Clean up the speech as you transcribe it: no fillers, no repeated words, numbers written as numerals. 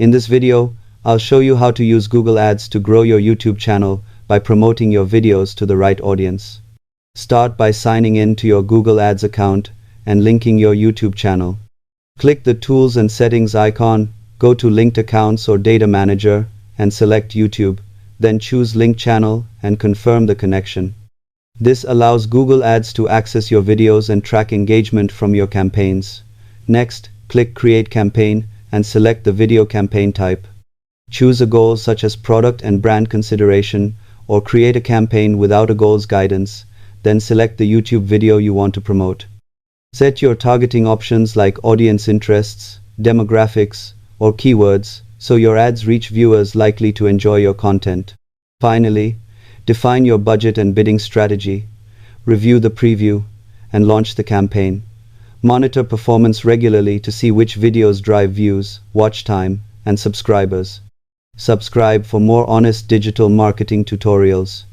In this video, I'll show you how to use Google Ads to grow your YouTube channel by promoting your videos to the right audience. Start by signing in to your Google Ads account and linking your YouTube channel. Click the Tools and Settings icon, go to Linked Accounts or Data Manager, and select YouTube. Then choose Link Channel and confirm the connection. This allows Google Ads to access your videos and track engagement from your campaigns. Next, click Create Campaign and select the video campaign type. Choose a goal such as product and brand consideration, or create a campaign without a goals guidance, then select the YouTube video you want to promote. Set your targeting options like audience interests, demographics, or keywords, so your ads reach viewers likely to enjoy your content. Finally, define your budget and bidding strategy, review the preview, and launch the campaign. Monitor performance regularly to see which videos drive views, watch time, and subscribers. Subscribe for more honest digital marketing tutorials.